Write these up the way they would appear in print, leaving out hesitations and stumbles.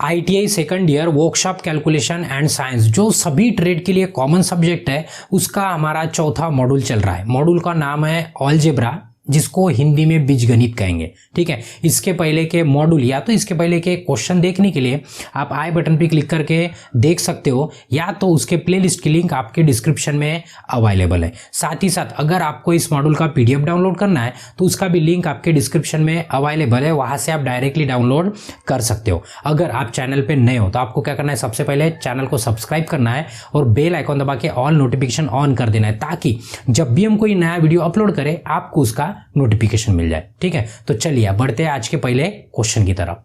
ITI second year workshop calculation and science, जो सभी trade के लिए कॉमन सब्जेक्ट है, उसका हमारा चौथा मॉड्यूल चल रहा है। मॉड्यूल का नाम है अलजेब्रा, जिसको हिंदी में बीजगणित कहेंगे। ठीक है, इसके पहले के मॉड्यूल या तो इसके पहले के क्वेश्चन देखने के लिए आप आई बटन पे क्लिक करके देख सकते हो, या तो उसके प्लेलिस्ट की लिंक आपके डिस्क्रिप्शन में अवेलेबल है। साथ ही साथ अगर आपको इस मॉड्यूल का PDF डाउनलोड करना है तो उसका भी लिंक आपके डिस्क्रिप्शन में अवेलेबल है, वहां से आप डायरेक्टली डाउनलोड कर सकते हो। अगर आप चैनल पर नए हो तो आपको क्या करना है, सबसे पहले चैनल को सब्सक्राइब करना है और बेल आइकॉन दबा के ऑल नोटिफिकेशन ऑन कर देना है, ताकि जब भी हम कोई नया वीडियो अपलोड करें आपको उसका नोटिफिकेशन मिल जाए। ठीक है, तो चलिए बढ़ते हैं आज के पहले क्वेश्चन की तरफ।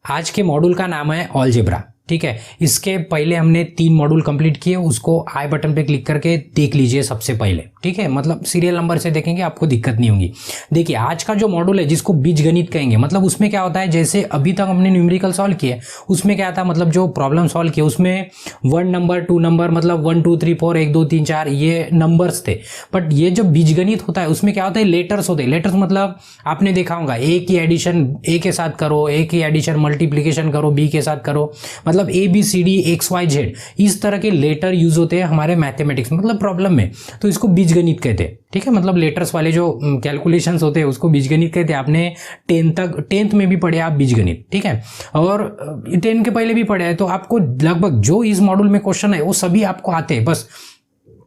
आज के मॉड्यूल का नाम है अलजेब्रा। ठीक है, इसके पहले हमने 3 मॉड्यूल कंप्लीट किए, उसको आई बटन पे क्लिक करके देख लीजिए सबसे पहले। ठीक है, मतलब सीरियल नंबर से देखेंगे, आपको दिक्कत नहीं होगी। देखिए आज का जो मॉड्यूल है जिसको बीजगणित कहेंगे, मतलब उसमें क्या होता है, जैसे अभी तक हमने न्यूमेरिकल सॉल्व किए, उसमें क्या था, मतलब जो प्रॉब्लम सॉल्व किए उसमें 1 नंबर 2 नंबर, मतलब 1 2 3 4 1 2 3 4 ये नंबर्स थे। बट ये जो बीजगणित होता है उसमें क्या होता है, लेटर्स होते हैं। लेटर्स मतलब आपने देखा होगा, ए की एडिशन ए के साथ करो, ए की एडिशन मल्टीप्लीकेशन करो बी के साथ करो, मतलब ABCD XYZ, इस तरह के लेटर यूज होते हैं हमारे मैथमेटिक्स मतलब प्रॉब्लम में, तो इसको बीजगणित कहते हैं। ठीक है, मतलब लेटर्स वाले जो कैलकुलेशंस होते हैं उसको बीजगणित कहते हैं। आपने 10th में भी पढ़े आप बीजगणित। ठीक है, और 10 के पहले भी पढ़े हैं, तो आपको लगभग जो इस मॉड्यूल में क्वेश्चन है वो सभी आपको आते हैं। बस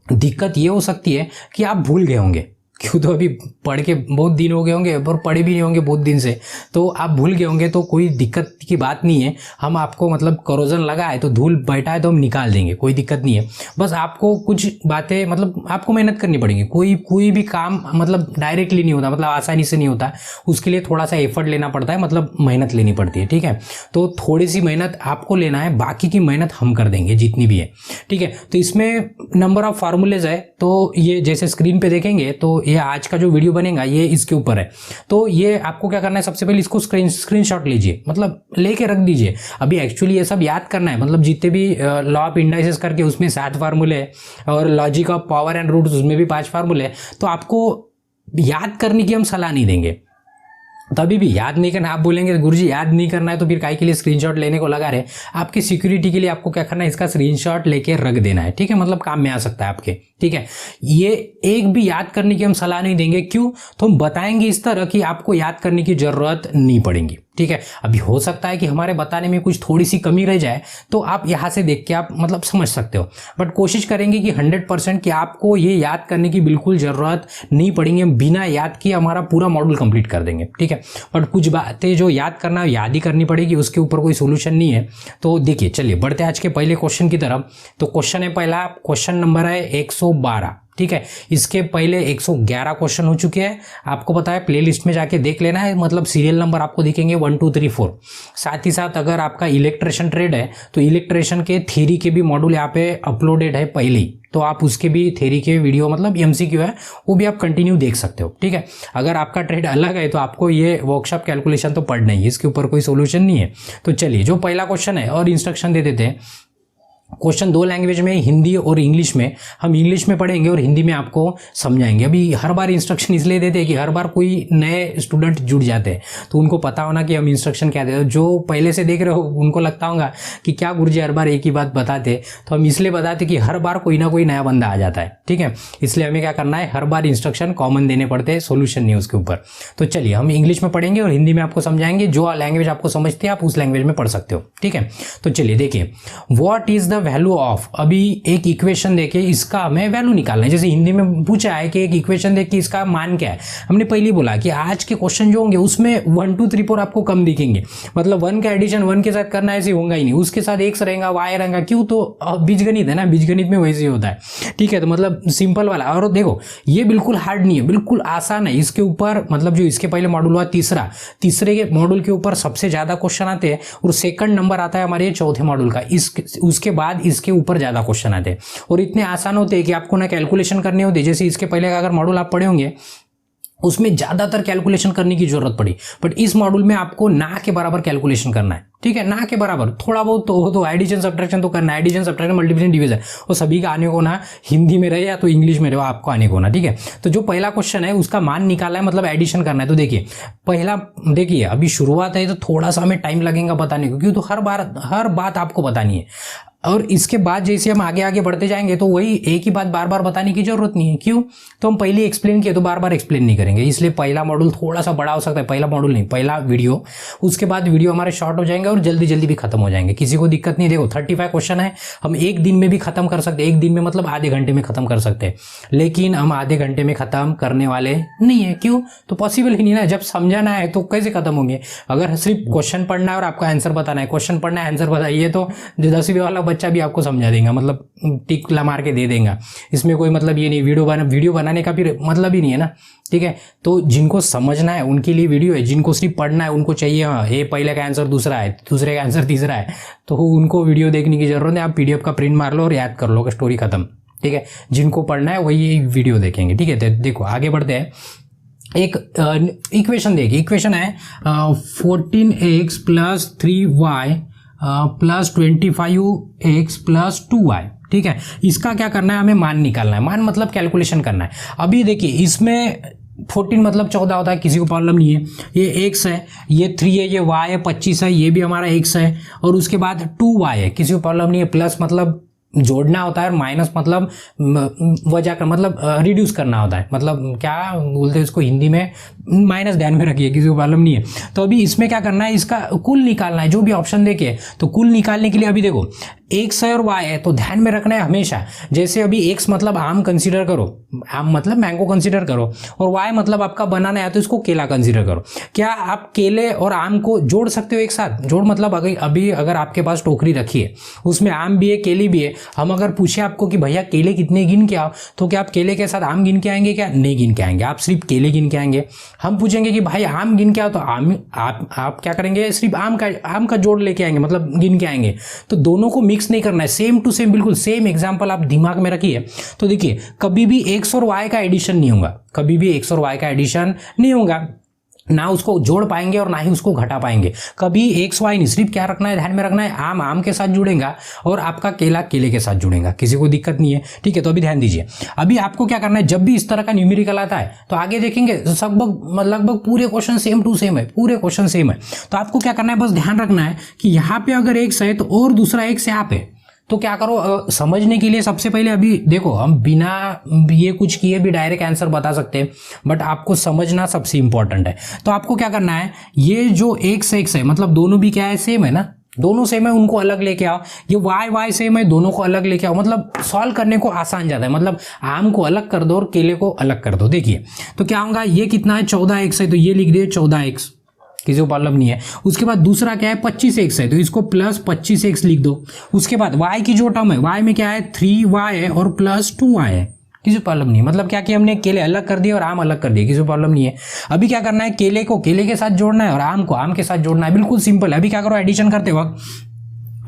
दिक्कत ये हो सकती है कि आप भूल गए होंगे, क्यों तो अभी पढ़ के बहुत दिन हो गए होंगे और पढ़े भी नहीं होंगे बहुत दिन से, तो आप भूल गए होंगे, तो कोई दिक्कत की बात नहीं है। हम आपको मतलब करोजन लगा है तो धूल बैठा है तो हम निकाल देंगे, कोई दिक्कत नहीं है। बस आपको कुछ बातें मतलब आपको मेहनत करनी पड़ेगी। कोई भी काम मतलब डायरेक्टली नहीं होता, मतलब आसानी से नहीं होता, उसके लिए थोड़ा सा एफर्ट लेना पड़ता है, मतलब मेहनत लेनी पड़ती है। ठीक है, तो थोड़ी सी मेहनत आपको लेना है, बाकी की मेहनत हम कर देंगे जितनी भी है। ठीक है, तो इसमें नंबर ऑफ फार्मूलेज है, तो ये जैसे स्क्रीन पे देखेंगे तो ये आज का जो वीडियो बनेगा ये इसके ऊपर है। तो ये आपको क्या करना है, सबसे पहले इसको स्क्रीनशॉट लीजिए, मतलब लेके रख दीजिए। अभी एक्चुअली ये सब याद करना है, मतलब जितने भी लॉ ऑफ इंडाइसेस करके उसमें 7 फार्मूले है, और logic of power and roots उसमें भी 5 फार्मूले है। तो आपको याद करने की हम सलाह नहीं देंगे, तभी भी याद नहीं करना। आप बोलेंगे गुरुजी याद नहीं करना है तो फिर काहे के लिए स्क्रीनशॉट लेने को लगा रहे। आपकी सिक्योरिटी के लिए आपको क्या करना है, इसका स्क्रीनशॉट लेके रख देना है। ठीक है, मतलब काम में आ सकता है आपके। ठीक है, ये एक भी याद करने की हम सलाह नहीं देंगे। क्यों, तो हम बताएंगे इस तरह कि आपको याद करने की जरूरत नहीं पड़ेगी। ठीक है, अभी हो सकता है कि हमारे बताने में कुछ थोड़ी सी कमी रह जाए, तो आप यहाँ से देख के आप मतलब समझ सकते हो, बट कोशिश करेंगे कि 100% कि आपको ये याद करने की बिल्कुल जरूरत नहीं पड़ेगी। बिना याद किए हमारा पूरा मॉड्यूल कंप्लीट कर देंगे। ठीक है, बट कुछ बातें जो याद करना याद ही करनी पड़ेगी, उसके ऊपर कोई सोल्यूशन नहीं है। तो देखिए चलिए बढ़ते हैं आज के पहले क्वेश्चन की तरफ। तो क्वेश्चन है पहला, क्वेश्चन नंबर है 112। ठीक है, इसके पहले 111 क्वेश्चन हो चुके हैं, आपको पता है, प्लेलिस्ट में जाके देख लेना है, मतलब सीरियल नंबर आपको दिखेंगे 1 2 3 4। साथ ही साथ अगर आपका इलेक्ट्रिशियन ट्रेड है तो इलेक्ट्रिशियन के थ्योरी के भी मॉड्यूल यहाँ पे अपलोडेड है पहले ही, तो आप उसके भी थ्योरी के वीडियो मतलब MCQ है वो भी आप कंटिन्यू देख सकते हो। ठीक है, अगर आपका ट्रेड अलग है तो आपको ये वर्कशॉप कैलकुलेशन तो पढ़ना ही है, इसके ऊपर कोई सोल्यूशन नहीं है। तो चलिए जो पहला क्वेश्चन है और इंस्ट्रक्शन दे देते हैं। क्वेश्चन 2 लैंग्वेज में, हिंदी और इंग्लिश में। हम इंग्लिश में पढ़ेंगे और हिंदी में आपको समझाएंगे। अभी हर बार इंस्ट्रक्शन इसलिए देते हैं कि हर बार कोई नए स्टूडेंट जुड़ जाते हैं, तो उनको पता होना कि हम इंस्ट्रक्शन क्या देते हैं। जो पहले से देख रहे हो उनको लगता होगा कि क्या गुरुजी हर बार एक ही बात बताते, तो हम इसलिए बताते कि हर बार कोई ना कोई नया बंदा आ जाता है। ठीक है, इसलिए हमें क्या करना है, हर बार इंस्ट्रक्शन कॉमन देने पड़ते हैं, सोल्यूशन नहीं उसके ऊपर। तो चलिए हम इंग्लिश में पढ़ेंगे और हिंदी में आपको समझाएंगे। जो लैंग्वेज आपको समझते हैं आप उस लैंग्वेज में पढ़ सकते हो। ठीक है, तो चलिए देखिए, what is the value of, अभी एक इक्वेशन देके इसका हमें वैल्यू निकालना है। जैसे हिंदी में पूछा है कि एक इक्वेशन देख के इसका मान क्या है, हमने पहले बोला कि आज के क्वेश्चन जो होंगे उसमें 1 2 3 4 आपको कम दिखेंगे, मतलब 1 का एडिशन 1 के साथ करना ऐसे होगा ही नहीं, उसके साथ x रहेगा y रहेगा। क्यों, तो बीजगणित है ना, बीजगणित में वैसे ही होता है। ठीक है, तो मतलब सिंपल वाला। और देखो ये बिल्कुल हार्ड नहीं है, बिल्कुल आसान है। इसके ऊपर मतलब जो इसके पहले मॉड्यूल हुआ तीसरे के मॉड्यूल के ऊपर सबसे ज्यादा क्वेश्चन आते हैं, और सेकंड नंबर आता है हमारे चौथे मॉड्यूल का। उसके बाद इसके ऊपर ज्यादा क्वेश्चन आते हैं, और इतने आसान होते हैं कि आपको ना कैलकुलेशन करने होते। जैसे इसके पहले का अगर मॉड्यूल आप पढ़े होंगे उसमें ज़्यादातर कैलकुलेशन करने की जरूरत पड़ी, बट इस मॉड्यूल में आपको ना के बराबर कैलकुलेशन करना है, ठीक है, ना के बराबर। थोड़ा बहुत तो एडिशन सब्ट्रैक्शन तो करना है, एडिशन सब्ट्रैक्शन मल्टीप्लिकेशन डिवीजन वो सभी का आने को ना, हिंदी में रहे या तो इंग्लिश में रहे आपको आने को ना, ठीक है। तो जो पहला क्वेश्चन है उसका मान निकालना है, मतलब एडिशन करना है। तो देखिए पहला, देखिए अभी शुरुआत है तो थोड़ा सा हमें टाइम लगेगा बताने को, क्योंकि तो हर बात आपको बतानी है। और इसके बाद जैसे हम आगे आगे बढ़ते जाएंगे तो वही एक ही बात बार बार बताने की जरूरत नहीं है। क्यों? तो हम पहले एक्सप्लेन किए तो बार बार एक्सप्लेन नहीं करेंगे, इसलिए पहला मॉड्यूल थोड़ा सा बड़ा हो सकता है, पहला मॉड्यूल नहीं, पहला वीडियो। उसके बाद वीडियो हमारे शॉर्ट हो जाएंगे और जल्दी जल्दी भी खत्म हो जाएंगे, किसी को दिक्कत नहीं। देखो 35 क्वेश्चन है, हम एक दिन में भी खत्म कर सकते हैं, एक दिन में मतलब आधे घंटे में खत्म कर सकते हैं, लेकिन हम आधे घंटे में खत्म करने वाले नहीं है। क्यों? तो पॉसिबल ही नहीं ना, जब समझाना है तो कैसे खत्म होंगे। अगर सिर्फ क्वेश्चन पढ़ना है और आपको आंसर बताना है, क्वेश्चन पढ़ना है आंसर बताइए, तो 10वीं वाला बच्चा भी आपको समझा देगा, मतलब टिक मार के दे देगा। इसमें कोई मतलब ये नहीं, वीडियो बनाने का भी मतलब ही नहीं है ना, ठीक है। तो जिनको समझना है उनके लिए वीडियो है, जिनको सिर्फ पढ़ना है उनको चाहिए हाँ ये पहले का आंसर दूसरा है, दूसरे का आंसर तीसरा है, तो उनको वीडियो देखने की जरूरत है। आप पीडीएफ का प्रिंट मार लो और याद कर लो, स्टोरी खत्म, ठीक है। जिनको पढ़ना है वही वीडियो देखेंगे, ठीक है। तो देखो आगे बढ़ते हैं। एक इक्वेशन देखिए, इक्वेशन है 14x + 3y + 25x + 2y, ठीक है। इसका क्या करना है, हमें मान निकालना है। मान मतलब कैलकुलेशन करना है। अभी देखिए इसमें 14 मतलब 14 होता है, किसी को प्रॉब्लम नहीं है। ये x है, ये 3 है, ये y है, 25 है, ये भी हमारा x है, और उसके बाद 2y है, किसी को प्रॉब्लम नहीं है। प्लस मतलब जोड़ना होता है और माइनस मतलब वजह का मतलब रिड्यूस करना होता है, मतलब क्या बोलते हैं इसको हिंदी में, माइनस ध्यान में रखिए, किसी को प्रॉब्लम नहीं है। तो अभी इसमें क्या करना है, इसका कुल निकालना है, जो भी ऑप्शन देखिए। तो कुल निकालने के लिए अभी देखो x है और y है, तो ध्यान में रखना है हमेशा। जैसे अभी x मतलब आम कंसीडर करो, आम मतलब मैंगो कंसीडर करो, और y मतलब आपका बनाना है तो इसको केला कंसीडर करो। क्या आप केले और आम को जोड़ सकते हो एक साथ? जोड़ मतलब अभी अगर आपके पास टोकरी रखी है, उसमें आम भी है केली भी है, हम अगर पूछे आपको कि भैया केले कितने गिन के आओ, तो क्या आप केले के साथ आम गिन के आएंगे? क्या नहीं गिन के आएंगे, आप सिर्फ केले गिन के आएंगे। हम पूछेंगे कि भाई आम गिन के आओ, तो आम आप क्या करेंगे, सिर्फ आम का जोड़ लेके आएंगे, मतलब गिन के आएंगे। तो दोनों को मिक्स नहीं करना है, सेम टू सेम, बिल्कुल सेम एग्जांपल आप दिमाग में रखिए। तो देखिए कभी भी x और y का एडिशन नहीं होगा, कभी भी x और y का एडिशन नहीं होगा, ना उसको जोड़ पाएंगे और ना ही उसको घटा पाएंगे। कभी x y नहीं, सिर्फ क्या रखना है, ध्यान में रखना है, आम आम के साथ जुड़ेगा और आपका केला केले के साथ जुड़ेगा, किसी को दिक्कत नहीं है, ठीक है। तो अभी ध्यान दीजिए, अभी आपको क्या करना है, जब भी इस तरह का न्यूमेरिकल आता है तो आगे देखेंगे लगभग पूरे क्वेश्चन सेम टू सेम है, पूरे क्वेश्चन सेम है। तो आपको क्या करना है, बस ध्यान रखना है कि यहाँ पे अगर x है तो और दूसरा x यहाँ पे, तो क्या करो, समझने के लिए सबसे पहले अभी देखो, हम बिना ये कुछ किए भी डायरेक्ट आंसर बता सकते हैं, बट आपको समझना सबसे इंपॉर्टेंट है। तो आपको क्या करना है, ये जो x है मतलब दोनों भी क्या है, सेम है ना, दोनों सेम है, उनको अलग लेके आओ। ये y सेम है, दोनों को अलग लेके आओ, मतलब सॉल्व करने को आसान जाता है। मतलब आम को अलग कर दो और केले को अलग कर दो। देखिए तो क्या होगा, ये कितना है, 14x है, तो ये लिख दे 14x, किसी को प्रॉब्लम नहीं है। उसके बाद दूसरा क्या है, 25x है, तो इसको प्लस 25x लिख दो। उसके बाद y की जो टर्म है, y में क्या है, 3y है और प्लस 2y है, किसी को प्रॉब्लम नहीं है। मतलब क्या कि हमने केले अलग कर दिए और आम अलग कर दिए, किसी को प्रॉब्लम नहीं है। अभी क्या करना है, केले को केले के साथ जोड़ना है और आम को आम के साथ जोड़ना है, बिल्कुल सिंपल है। अभी क्या करो, एडिशन करते वक्त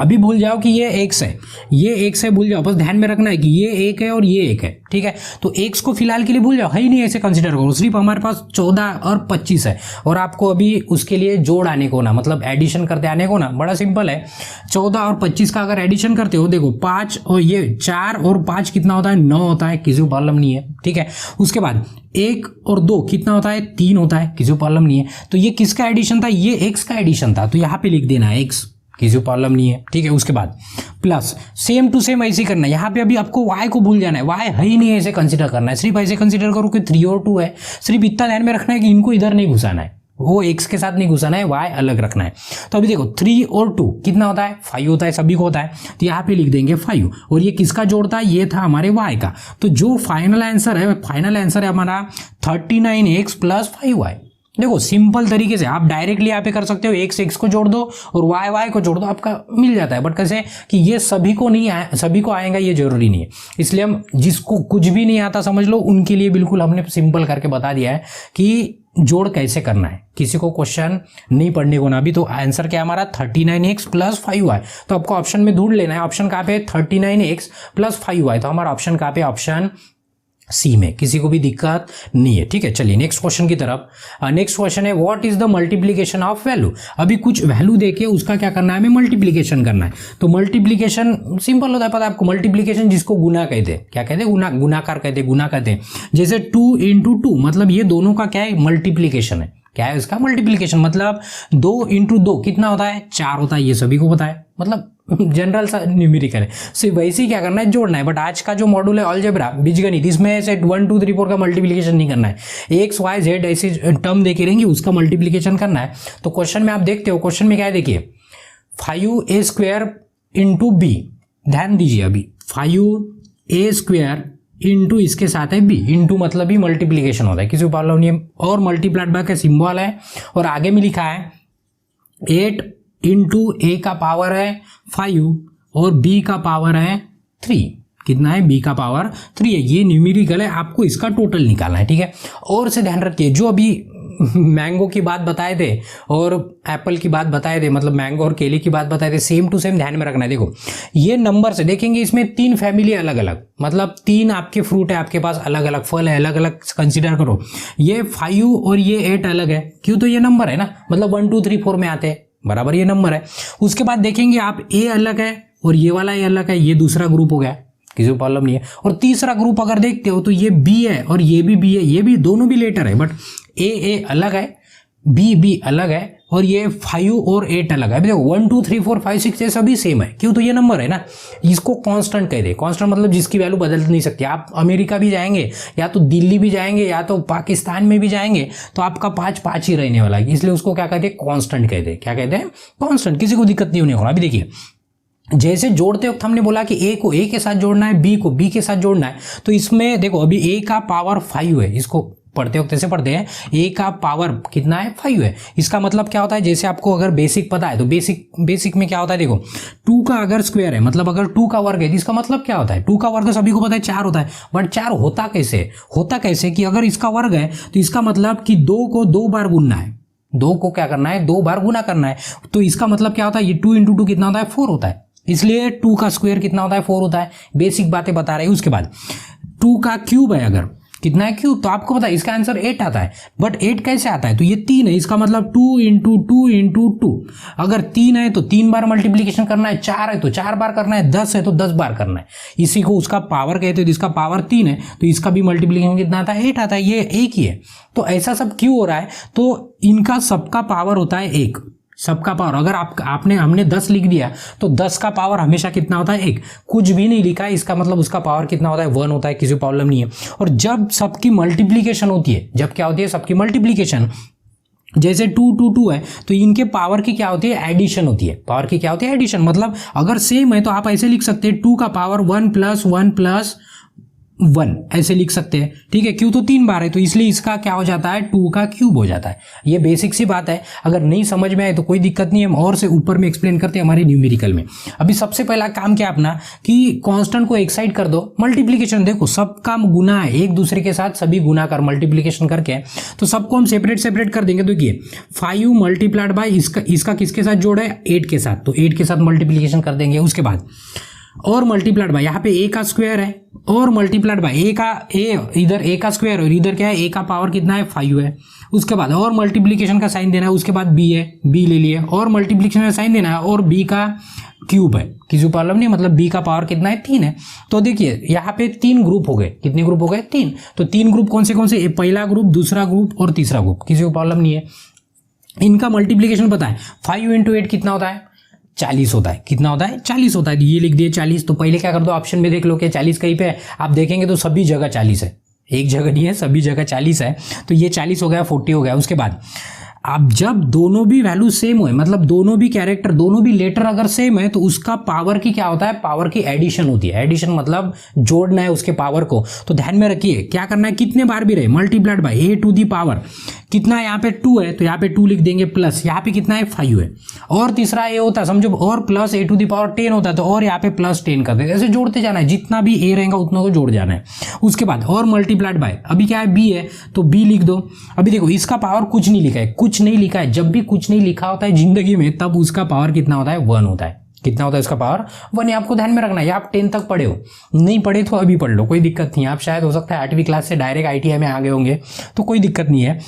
अभी भूल जाओ कि ये x है, ये x है, भूल जाओ, बस ध्यान में रखना है कि ये एक है और ये एक है, ठीक है। तो x को फिलहाल के लिए भूल जाओ, है ही नहीं, ऐसे कंसीडर करो। सिर्फ हमारे पास 14 और 25 है, और आपको अभी उसके लिए जोड़ आने को ना, मतलब एडिशन करते आने को ना, बड़ा सिंपल है। 14 और 25 का अगर एडिशन करते हो, देखो 5 और ये 4 और 5 कितना होता है, 9 होता है, किसी को प्रॉब्लम नहीं है, ठीक है। उसके बाद 1 और 2 कितना होता है, 3 होता है, किसी को प्रॉब्लम नहीं है। तो ये किसका एडिशन था, ये x का एडिशन था, तो यहाँ पे लिख देना है x, किसी को प्रॉब्लम नहीं है, ठीक है। उसके बाद प्लस सेम टू सेम ऐसे करना है। यहाँ पे अभी आपको y को भूल जाना है, y है ही नहीं, ऐसे कंसीडर करना है। सिर्फ ऐसे कंसीडर करो कि 3 और 2 है, सिर्फ इतना ध्यान में रखना है कि इनको इधर नहीं घुसाना है, वो x के साथ नहीं घुसाना है, y अलग रखना है। तो अभी देखो 3 और 2 कितना होता है, 5 होता है, सभी को होता है, तो यहाँ पे लिख देंगे 5। और ये किसका जोड़ था, ये था हमारे y का। तो जो फाइनल आंसर है हमारा 39x + 5y। देखो सिंपल तरीके से आप डायरेक्टली यहाँ पे कर सकते हो, x को जोड़ दो और y को जोड़ दो, आपका मिल जाता है। बट कैसे कि ये सभी को आएगा ये जरूरी नहीं है, इसलिए हम जिसको कुछ भी नहीं आता समझ लो, उनके लिए बिल्कुल हमने सिंपल करके बता दिया है कि जोड़ कैसे करना है। किसी को क्वेश्चन नहीं पढ़ने को ना भी, तो आंसर क्या हमारा 39x + 5y। तो आपको ऑप्शन में ढूंढ लेना है, ऑप्शन कहाँ पे, 39x + 5y। तो हमारा ऑप्शन कहाँ पे, ऑप्शन सी में, किसी को भी दिक्कत नहीं है, ठीक है। चलिए नेक्स्ट क्वेश्चन की तरफ। नेक्स्ट क्वेश्चन है what is the multiplication of value. अभी कुछ वैल्यू देके उसका क्या करना है, हमें मल्टीप्लिकेशन करना है। तो मल्टीप्लिकेशन सिंपल होता है, पता है आपको, मल्टीप्लिकेशन जिसको गुना कहते हैं, क्या कहते हैं, गुणाकार कहते हैं, गुना कहते हैं। जैसे 2 × 2 मतलब ये दोनों का क्या है, मल्टीप्लिकेशन है। क्या है इसका, मल्टीप्लिकेशन। मतलब 2 × 2 कितना होता है, 4 होता है, ये सभी को पता है, मतलब जनरल सा न्यूमेरिकल है। सिर्फ वैसे ही क्या करना है, जोड़ना है। बट आज का जो मॉड्यूल है अलजेब्रा, बीजगणित, इसमें से 1 2 3 4 का मल्टीप्लिकेशन नहीं करना है। एक्स वाई जेड ऐसी टर्म देके रहेंगी, उसका मल्टीप्लिकेशन करना है। तो क्वेश्चन में आप देखते हो, क्वेश्चन में क्या है देखिए, 5a² × b, ध्यान दीजिए अभी 5a² इंटू इसके साथ है b, इंटू मतलब ही मल्टीप्लीकेशन होता है, किसी को प्रॉब्लम नहीं है। और मल्टीप्लाइड बाय का सिंबल है, और आगे में लिखा है 8 इंटू a का पावर है 5 और b का पावर है 3। कितना है, b का पावर 3 है। ये न्यूमेरिकल है, आपको इसका टोटल निकालना है, ठीक है। और से ध्यान रखिए, जो अभी मैंगो की बात बताए थे और एप्पल की बात बताए थे, मतलब मैंगो और केले की बात बताए थे, सेम टू सेम ध्यान में रखना है। देखो ये नंबर से देखेंगे, इसमें 3 फैमिली अलग अलग, मतलब 3 आपके फ्रूट है, आपके पास अलग अलग फल है, अलग अलग कंसीडर करो। ये 5 और ये 8 अलग है, क्यों, तो ये नंबर है ना, मतलब 1 2 3 4 में आते हैं, बराबर ये नंबर है। उसके बाद देखेंगे आप ए अलग है और ये वाला ए अलग है, ये दूसरा ग्रुप हो गया, किसी को प्रॉब्लम नहीं है। और तीसरा ग्रुप अगर देखते हो तो ये बी है और ये भी बी है, ये भी दोनों भी लेटर है, बट ए अलग है, बी अलग है, और ये 5 और 8 अलग है। देखो 1 2 3 4 5 6 ये सभी सेम है, क्यों, तो ये नंबर है ना। इसको कांस्टेंट कह दे, कांस्टेंट मतलब जिसकी वैल्यू बदल नहीं सकती। आप अमेरिका भी जाएंगे, या तो दिल्ली भी जाएंगे, या तो पाकिस्तान में भी जाएंगे, तो आपका 5 ही रहने वाला है, इसलिए उसको क्या कहते हैं, कांस्टेंट कहते हैं। क्या कहते हैं, कांस्टेंट। किसी को दिक्कत नहीं होने वाला। अभी देखिए, जैसे जोड़ते वक्त हमने बोला कि ए को ए के साथ जोड़ना है, बी को बी के साथ जोड़ना है, तो इसमें देखो अभी ए का पावर 5 है, इसको पढ़ते वक्त ऐसे पढ़ते हैं, ए का पावर कितना है, 5 है। इसका मतलब क्या होता है, जैसे आपको अगर बेसिक पता है तो बेसिक में क्या होता है, देखो 2 का अगर स्क्वायर है, मतलब अगर 2 का वर्ग है, तो इसका मतलब क्या होता है, 2 का वर्ग सभी को पता है 4 होता है। बट 4 होता कैसे कि अगर इसका वर्ग है तो इसका मतलब कि 2 को 2 बार गुनना है, 2 को क्या करना है, 2 बार गुना करना है। तो इसका मतलब क्या होता है, ये 2 × 2 कितना होता है, 4 होता है, इसलिए 2 का स्क्वायर कितना होता है, 4 होता है। बेसिक बातें बता रहे हैं। उसके बाद 2 का क्यूब है, अगर कितना है क्यूब, तो आपको पता है इसका आंसर 8 आता है। बट 8 कैसे आता है, तो ये 3 है, इसका मतलब 2 × 2 × 2। अगर 3 है तो 3 बार मल्टीप्लीकेशन करना है, 4 है तो 4 बार करना है, 10 है तो 10 बार करना है। इसी को उसका पावर कहते हैं, जिसका पावर 3 है, तो इसका भी मल्टीप्लीकेशन कितना आता है, 8 आता है, ये एक ही है। तो ऐसा सब क्यों हो रहा है, तो इनका सबका पावर होता है 1, सबका पावर। अगर हमने 10 लिख दिया तो 10 का पावर हमेशा कितना होता है, 1। कुछ भी नहीं लिखा है, इसका मतलब उसका पावर कितना होता है, 1 होता है, किसी प्रॉब्लम नहीं है। और जब सबकी मल्टीप्लीकेशन होती है, जब क्या होती है, सबकी मल्टीप्लीकेशन, जैसे 2 2 2 है, तो इनके पावर की क्या होती है, एडिशन होती है। पावर की क्या होती है, एडिशन। मतलब अगर सेम है तो आप ऐसे लिख सकते हैं, 2 का पावर 1 + 1 + 1 ऐसे लिख सकते हैं, ठीक है। क्यों, तो 3 बार है, तो इसलिए इसका क्या हो जाता है, 2 का क्यूब हो जाता है। ये बेसिक सी बात है, अगर नहीं समझ में आए तो कोई दिक्कत नहीं है, हम और से ऊपर में एक्सप्लेन करते हैं हमारे न्यूमेरिकल में। अभी सबसे पहला काम क्या अपना, कि कांस्टेंट को एक साइड कर दो, मल्टीप्लीकेशन देखो सब काम गुना है, एक दूसरे के साथ सभी गुना कर मल्टीप्लीकेशन करके, तो सबको हम सेपरेट कर देंगे। देखिए 5 मल्टीप्लाइड बाय इसका किसके साथ जोड़ है, 8 के साथ, तो 8 के साथ मल्टीप्लीकेशन कर देंगे। उसके बाद और मल्टीप्लाइड बाय, यहाँ पे ए का स्क्वायर है, और मल्टीप्लाइड बाय इधर ए का स्क्वायर और इधर क्या है, ए का पावर कितना है, 5 है। उसके बाद और मल्टीप्लीकेशन का साइन देना है, उसके बाद बी है, बी ले लिए, और मल्टीप्लीकेशन का साइन देना है, और बी का क्यूब है, किसी को प्रॉब्लम नहीं, मतलब बी का पावर कितना है, 3 है। तो देखिए यहाँ पे 3 ग्रुप हो गए, कितने ग्रुप हो गए, 3। तो 3 ग्रुप कौन से, पहला ग्रुप, दूसरा ग्रुप और तीसरा ग्रुप, किसी को प्रॉब्लम नहीं है। इनका मल्टीप्लीकेशन पता है, 5 × 8 कितना होता है, 40 होता है। कितना होता है, 40 होता है। ये लिख दिए 40। तो पहले क्या कर दो, ऑप्शन में देख लो कि 40 कहीं पे है, आप देखेंगे तो सभी जगह 40 है, एक जगह नहीं है, सभी जगह 40 है। तो ये 40 हो गया, 40 हो गया। उसके बाद अब जब दोनों भी वैल्यू सेम हो, मतलब दोनों भी कैरेक्टर, दोनों भी लेटर अगर सेम है, तो उसका पावर की क्या होता है, पावर की एडिशन होती है। एडिशन मतलब जोड़ना है उसके पावर को। तो ध्यान में रखिए क्या करना है, कितने बार भी रहे, मल्टीप्लाइड बाय a⁴ कितना है, यहाँ पे 2 है, तो यहाँ पे 2 लिख देंगे, प्लस यहाँ पे कितना है, 5 है। और तीसरा ए होता है, समझो, और प्लस a⁴ 10 होता है, तो और यहाँ पे +10 कर देते, ऐसे जोड़ते जाना है, जितना भी ए रहेगा उतना को जोड़ जाना है। उसके बाद और मल्टीप्लाइड बाय, अभी क्या है, बी है, तो बी लिख दो। अभी देखो इसका पावर कुछ नहीं लिखा है, कुछ नहीं लिखा है। जब भी कुछ नहीं लिखा होता है जिंदगी में, तब उसका पावर कितना होता है, 1 होता है। कितना होता है इसका पावर 1, ये आपको ध्यान में रखना है। आप 10 तक पढ़े हो, नहीं पढ़े तो अभी पढ़ लो, कोई दिक्कत नहीं है। आप शायद हो सकता है 8वीं क्लास से डायरेक्ट ITI में आ गए होंगे, तो कोई दिक्कत नहीं है।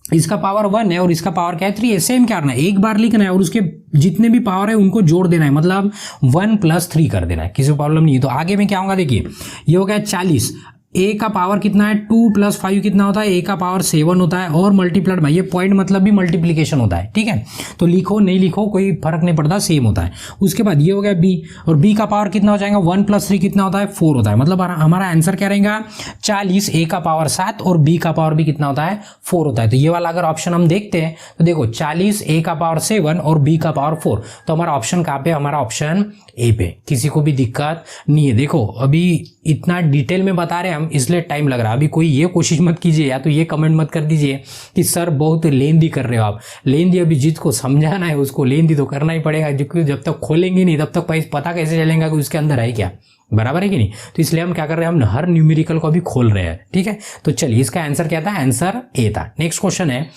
इसका पावर 1 है और इसका पावर क्या है 3 है। सेम क्या करना है, एक बार लिखना है और उसके जितने भी पावर है उनको जोड़ देना है, मतलब 1 + 3 कर देना है, किसी को प्रॉब्लम नहीं है। तो आगे में क्या होगा देखिए, ये हो गया 40, a का पावर कितना है 2 + 5 कितना होता है, a का पावर 7 होता है, और मल्टीप्लाइड बाय, ये पॉइंट मतलब भी मल्टीप्लीकेशन होता है, ठीक है। तो लिखो नहीं लिखो कोई फर्क नहीं पड़ता, सेम होता है। उसके बाद ये हो गया b, और b का पावर कितना हो जाएगा 1 + 3 कितना होता है 4 होता है, मतलब हमारा आंसर क्या रहेगा 40, a का पावर 7 और b का पावर भी कितना होता है 4 होता है। तो ये वाला अगर ऑप्शन हम देखते हैं तो देखो 40, a का पावर 7 और b का पावर 4, तो हमारा ऑप्शन कहाँ पे, हमारा ऑप्शन ए पे। किसी को भी दिक्कत नहीं है। देखो अभी इतना डिटेल में बता रहे हैं हम, इसलिए टाइम लग रहा है। अभी कोई ये कोशिश मत कीजिए या तो ये कमेंट मत कर दीजिए कि सर बहुत लेंदी कर रहे हो आप। लेंदी अभी जिसको समझाना है उसको लेंदी तो करना ही पड़ेगा, क्योंकि जब तक खोलेंगे नहीं तब तक पता कैसे चलेगा कि उसके अंदर है क्या, बराबर है कि नहीं। तो इसलिए हम क्या कर रहे हैं, हम हर न्यूमेरिकल को अभी खोल रहे हैं, ठीक है। तो चलिए इसका आंसर क्या था, आंसर ए था। नेक्स्ट क्वेश्चन है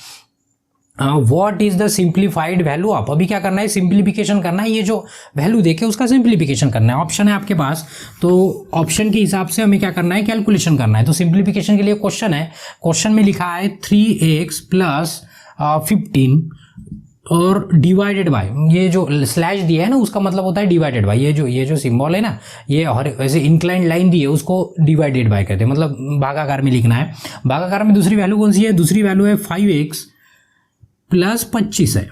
what is the simplified value of. अभी क्या करना है, सिंप्लीफिकेशन करना है, ये जो वैल्यू देखे उसका सिंप्लीफिकेशन करना है। ऑप्शन है आपके पास, तो ऑप्शन के हिसाब से हमें क्या करना है, कैलकुलेशन करना है। तो सिंप्लीफिकेशन के लिए क्वेश्चन है, क्वेश्चन में लिखा है 3x + 15 और डिवाइडेड बाय, ये जो स्लैश दिया है ना उसका मतलब होता है डिवाइडेड बाय। ये जो सिंबल है ना, ये और ऐसे इंक्लाइंड लाइन दी है उसको डिवाइडेड बाय कहते हैं, मतलब भागाकार में लिखना है। भागाकार में दूसरी वैल्यू कौन सी है, दूसरी वैल्यू है 5x + 25 है,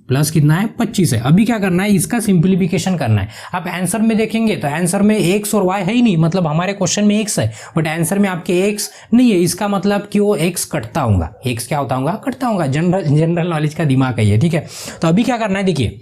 प्लस कितना है 25 है। अभी क्या करना है, इसका सिंप्लीफिकेशन करना है। आप आंसर में देखेंगे तो आंसर में x और y है ही नहीं, मतलब हमारे क्वेश्चन में x है बट आंसर में आपके x नहीं है। इसका मतलब कि वो x कटता होगा, x क्या होता होगा, कटता होगा। जनरल नॉलेज का दिमाग है ये, ठीक है। तो अभी क्या करना है, देखिए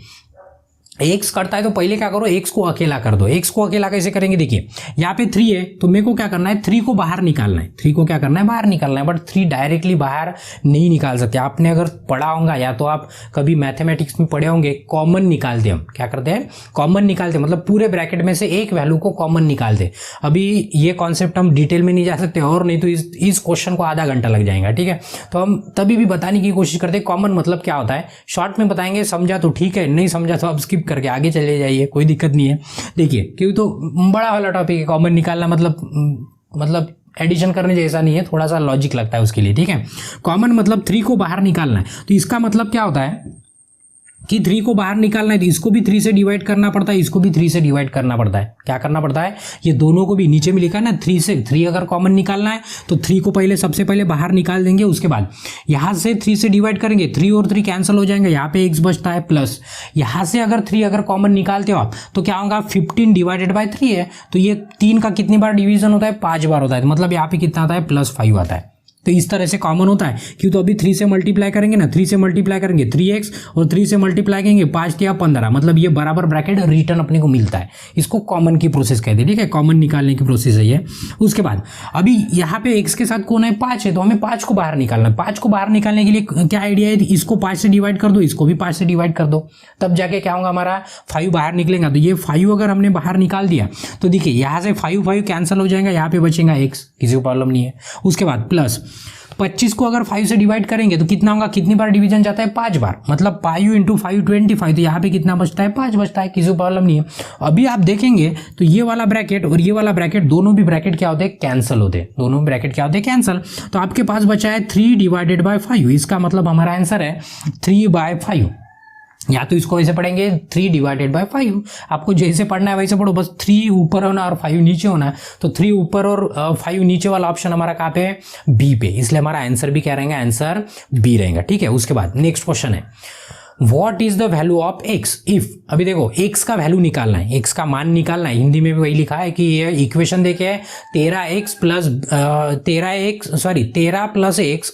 x कटता है तो पहले क्या करो, x को अकेला कर दो। x को अकेला कैसे करेंगे, देखिए यहाँ पे 3 है तो मेरे को क्या करना है, 3 को बाहर निकालना है। 3 को क्या करना है, बाहर निकालना है, बट 3 डायरेक्टली बाहर नहीं निकाल सकते। आपने अगर पढ़ा होगा या तो आप कभी मैथमेटिक्स में पढ़े होंगे, कॉमन निकालते हम क्या करते हैं, कॉमन निकालते हैं, मतलब पूरे ब्रैकेट में से एक वैल्यू को कॉमन निकालते। अभी ये कॉन्सेप्ट हम डिटेल में नहीं जा सकते, और नहीं तो इस क्वेश्चन को आधा घंटा लग जाएगा, ठीक है। तो हम तभी भी बताने की कोशिश करते हैं कॉमन मतलब क्या होता है, शॉर्ट में बताएंगे, समझा तो ठीक है, नहीं समझा तो आप स्किप करके आगे चले जाइए, कोई दिक्कत नहीं है। देखिए क्यों, तो बड़ा वाला टॉपिक है, कॉमन निकालना मतलब एडिशन करने जैसा नहीं है, थोड़ा सा लॉजिक लगता है उसके लिए, ठीक है। कॉमन मतलब 3 को बाहर निकालना है, तो इसका मतलब क्या होता है कि 3 को बाहर निकालना है तो इसको भी 3 से डिवाइड करना पड़ता है, इसको भी 3 से डिवाइड करना पड़ता है। क्या करना पड़ता है, ये दोनों को भी, नीचे में लिखा है ना 3 से, 3 अगर कॉमन निकालना है तो 3 को पहले सबसे पहले बाहर निकाल देंगे, उसके बाद यहाँ से 3 से डिवाइड करेंगे, 3 और 3 कैंसिल हो जाएंगे, यहाँ पे x बचता है प्लस, यहाँ से अगर 3 अगर कॉमन निकालते हो आप तो क्या होगा, 15 डिवाइडेड बाय 3 है, तो ये 3 का कितनी बार डिवीजन होता है, 5 बार होता है, मतलब यहाँ पे कितना आता है +5 आता है। तो इस तरह से कॉमन होता है। क्यों, तो अभी 3 से मल्टीप्लाई करेंगे ना, 3 से मल्टीप्लाई करेंगे 3x और 3 से मल्टीप्लाई करेंगे 5 या 15, मतलब ये बराबर ब्रैकेट रिटर्न अपने को मिलता है। इसको कॉमन की प्रोसेस कहते हैं, ठीक है, कॉमन निकालने की प्रोसेस है ये। उसके बाद अभी यहाँ पे x के साथ कौन है, 5 है, तो हमें 5 को बाहर निकालना है। 5 को बाहर निकालने के लिए क्या आइडिया है, इसको 5 से डिवाइड कर दो, इसको भी 5 से डिवाइड कर दो, तब जाके क्या होगा, हमारा 5 बाहर निकलेगा। तो ये 5 अगर हमने बाहर निकाल दिया तो देखिए यहाँ से 5 कैंसिल हो जाएगा, यहाँ पे बचेगा x, किसी को प्रॉब्लम नहीं है। उसके बाद प्लस 25 को अगर 5 से डिवाइड करेंगे तो कितना होगा, कितनी बार डिवीजन जाता है, 5 बार, मतलब 5 × 5 25, तो यहाँ पे कितना बचता है, 5 बचता है, किसी को प्रॉब्लम नहीं है। अभी आप देखेंगे तो ये वाला ब्रैकेट और ये वाला ब्रैकेट, दोनों भी ब्रैकेट क्या होते हैं, कैंसिल होते हैं, दोनों ब्रैकेट क्या होते हैं, कैंसिल। तो आपके पास बचा है 3 डिवाइडेड बाय 5, इसका मतलब हमारा आंसर है 3/5। या तो इसको ऐसे पढ़ेंगे 3 डिवाइडेड बाय 5, आपको जैसे पढ़ना है वैसे पढ़ो, बस 3 ऊपर होना और 5 नीचे होना है। तो 3 ऊपर और 5 नीचे वाला ऑप्शन हमारा कहाँ पे है, बी पे, इसलिए हमारा आंसर भी क्या रहेगा, आंसर बी रहेगा, ठीक है। उसके बाद नेक्स्ट क्वेश्चन है what is the value of x if. अभी देखो x का वैल्यू निकालना है, x का मान निकालना है, हिंदी में भी वही लिखा है कि ये इक्वेशन देखे 13 + x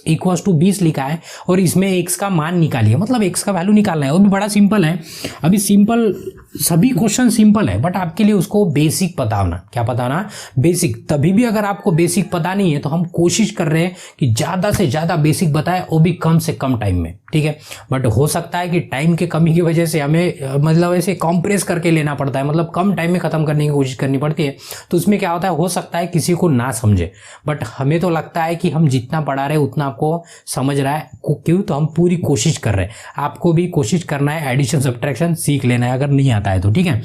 = 20 लिखा है और इसमें x का मान निकालिए, मतलब x का वैल्यू निकालना है। वो भी बड़ा सिंपल है। अभी सिंपल, सभी क्वेश्चन सिंपल है बट आपके लिए उसको बेसिक पता होना, क्या पता होना, बेसिक। तभी भी अगर आपको बेसिक पता नहीं है तो हम कोशिश कर रहे हैं कि ज़्यादा से ज़्यादा बेसिक बताएं, वो भी कम से कम टाइम में, ठीक है। बट हो सकता है कि टाइम के कमी की वजह से हमें मतलब ऐसे कॉम्प्रेस करके लेना पड़ता है, मतलब कम टाइम में ख़त्म करने की कोशिश करनी पड़ती है। तो उसमें क्या होता है, हो सकता है किसी को ना समझे, बट हमें तो लगता है कि हम जितना पढ़ा रहे हैं उतना आपको समझ रहा है। क्यों, तो हम पूरी कोशिश कर रहे हैं। आपको भी कोशिश करना है, एडिशन सब्ट्रैक्शन सीख लेना है अगर नहीं आता आता है तो, ठीक है।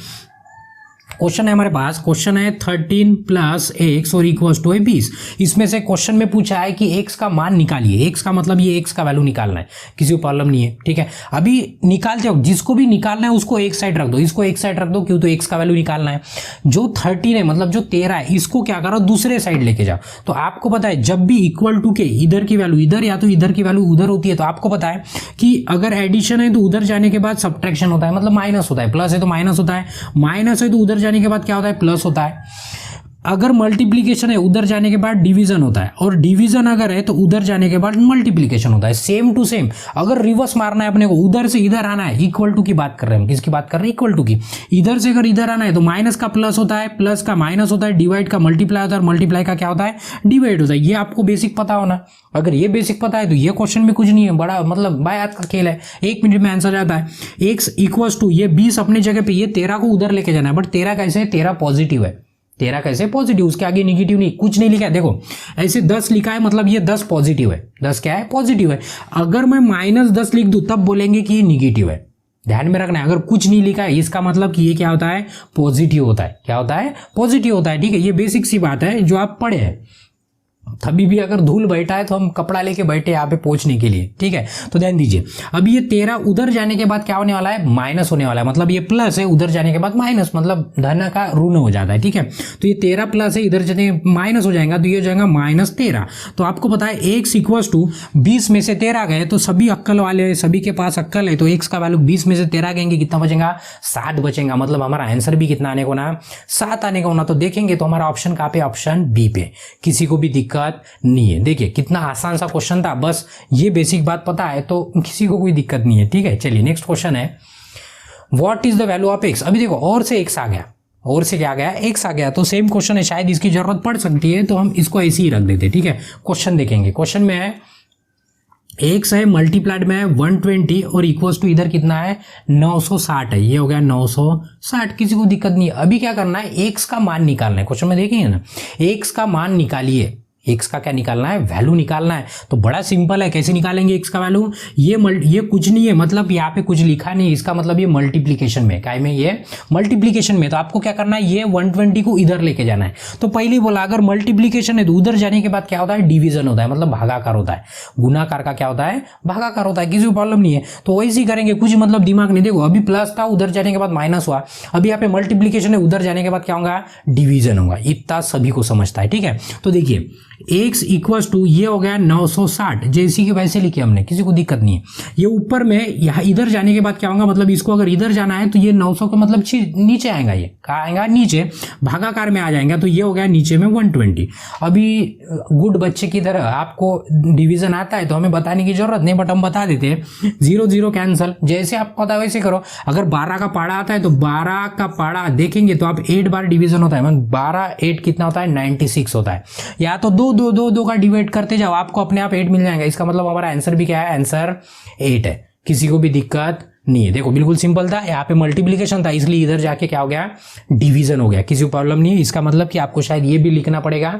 क्वेश्चन है हमारे पास, क्वेश्चन है 13 + x और इक्वल्स टू 20। इसमें से क्वेश्चन में पूछा है कि x का मान निकालिए। x का मतलब ये x का वैल्यू निकालना है, किसी को प्रॉब्लम नहीं है, ठीक है। अभी निकालते हो, जिसको भी निकालना है उसको एक साइड रख दो, इसको एक साइड रख दो, क्यों, तो x का वैल्यू निकालना है। जो 13 है मतलब जो 13 है, इसको क्या करो, दूसरे साइड लेके जाओ। तो आपको पता है जब भी इक्वल टू के इधर की वैल्यू इधर या तो इधर की वैल्यू उधर होती है, तो आपको पता है कि अगर एडिशन है तो उधर जाने के बाद सब्ट्रैक्शन होता है, मतलब माइनस होता है। प्लस है तो माइनस होता है, माइनस है तो उधर जाने के बाद क्या होता है, प्लस होता है। अगर मल्टीप्लिकेशन है उधर जाने के बाद डिवीजन होता है, और डिवीजन अगर है तो उधर जाने के बाद मल्टीप्लिकेशन होता है। सेम टू सेम अगर रिवर्स मारना है अपने को, उधर से इधर आना है, इक्वल टू की बात कर रहे हैं हम, किसकी बात कर रहे हैं, इक्वल टू की। इधर से अगर इधर आना है तो माइनस का प्लस होता है, प्लस का माइनस होता है, डिवाइड का मल्टीप्लाई होता है, मल्टीप्लाई का क्या होता है, डिवाइड होता है। ये आपको बेसिक पता होना। अगर ये बेसिक पता है तो ये क्वेश्चन में कुछ नहीं है, बड़ा मतलब बायात का खेल है, 1 मिनट में आंसर जाता है। x इक्वल्स टू ये 20 अपने जगह पे, ये 13 को उधर लेके जाना है, बट 13 कैसे है, 13 पॉजिटिव है। 13 कैसे पॉजिटिव, उसके आगे निगेटिव नहीं, कुछ नहीं लिखा है। देखो ऐसे 10 लिखा है, मतलब ये 10 पॉजिटिव है, 10 क्या है, पॉजिटिव है। अगर मैं -10 लिख दूं तब बोलेंगे कि ये निगेटिव है, ध्यान में रखना है। अगर कुछ नहीं लिखा है इसका मतलब कि ये क्या होता है, पॉजिटिव होता है। क्या होता है, पॉजिटिव होता है, ठीक है। ये बेसिक सी बात है जो आप पढ़े हैं। तभी भी अगर धूल बैठा है तो हम कपड़ा लेके बैठे यहाँ पे पहुंचने के लिए, ठीक है। तो ध्यान दीजिए, अभी ये 13 उधर जाने के बाद क्या होने वाला है, माइनस होने वाला है। मतलब ये प्लस है, उधर जाने के बाद माइनस, मतलब धन का ऋण हो जाता है, ठीक है। तो ये 13 प्लस है, इधर जाने माइनस हो जाएगा, तो ये हो जाएगा -13। तो आपको पता है x इक्वल्स टू 20 में से 13 गए तो सभी अक्कल वाले, सभी के पास अक्कल है, तो x का वैल्यू 20 में से 13 गएंगे, कितना बचेगा, 7 बचेगा। मतलब हमारा आंसर भी कितना आने को ना, 7 आने का होना। तो देखेंगे तो हमारा ऑप्शन कहाँ पे, ऑप्शन बी पे। किसी को भी दिक्कत नहीं है। देखिए कितना आसान सा क्वेश्चन था, बस ये बेसिक बात पता है तो किसी को कोई दिक्कत नहीं है, ठीक है। चलिए नेक्स्ट क्वेश्चन है, what is the value of x। अभी देखो और से x आ गया, और से क्या आ गया, x आ गया। तो सेम क्वेश्चन है, शायद इसकी जरूरत पड़ सकती है, तो हम इसको ऐसे ही रख देते हैं, ठीक है। क्वेश्चन देखेंगे, क्वेश्चन में है x है मल्टीप्लाइड में है 120 और इक्वल्स टू इधर कितना है, 960 है। ये हो गया 960, किसी को दिक्कत नहीं है। अभी क्या करना है, x का मान निकालना है। क्वेश्चन में देखेंगे ना, x का मान निकालिए, x का क्या निकालना है, वैल्यू निकालना है। तो बड़ा सिंपल है, कैसे निकालेंगे x का वैल्यू, ये कुछ नहीं है, मतलब यहाँ पे कुछ लिखा नहीं, इसका मतलब ये मल्टीप्लिकेशन में, काय में, ये मल्टीप्लिकेशन में। तो आपको क्या करना है, ये 120 को इधर लेके जाना है। तो पहले बोला अगर मल्टीप्लिकेशन है तो उधर जाने के बाद क्या होता है, डिवीजन होता है, मतलब भागाकार होता है। गुणाकार का क्या होता है, भागाकार होता है, किसी को प्रॉब्लम नहीं है। तो वैसे ही करेंगे, कुछ मतलब दिमाग नहीं। देखो अभी प्लस था, उधर जाने के बाद माइनस हुआ। अभी यहाँ पे मल्टीप्लिकेशन है, उधर जाने के बाद क्या होगा, डिवीजन होगा। इतना सभी को समझता है, ठीक है। तो देखिए x इक्वल्स टू ये हो गया 960, जैसी की वैसे लिखे हमने, किसी को दिक्कत नहीं है। ये ऊपर में यहाँ इधर जाने के बाद क्या होगा, मतलब इसको अगर इधर जाना है तो ये 900 का मतलब नीचे आएगा, ये कहाँ आएगा, नीचे, भागाकार में आ जाएगा। तो ये हो गया नीचे में 120। अभी गुड बच्चे की तरह आपको डिवीजन आता है तो हमें बताने की जरूरत नहीं, बट हम बता देते हैं। 0 0 कैंसल, जैसे आपको पता है वैसे करो। अगर 12 का पाड़ा आता है तो 12 का पाड़ा देखेंगे तो आप 8 बार डिवीजन होता है, मतलब 12 8 कितना होता है, 96 होता है। या तो दो का डिवाइड करते जाओ, आपको अपने आप 8 मिल जाएगा। इसका मतलब हमारा आंसर भी क्या है, आंसर 8 है। किसी को भी दिक्कत नहीं है। देखो बिल्कुल सिंपल था, यहाँ पे मल्टीप्लिकेशन था इसलिए इधर जाके क्या हो गया, डिवीजन हो गया। किसी को प्रॉब्लम नहीं है। इसका मतलब कि आपको शायद ये भी लिखना पड़ेगा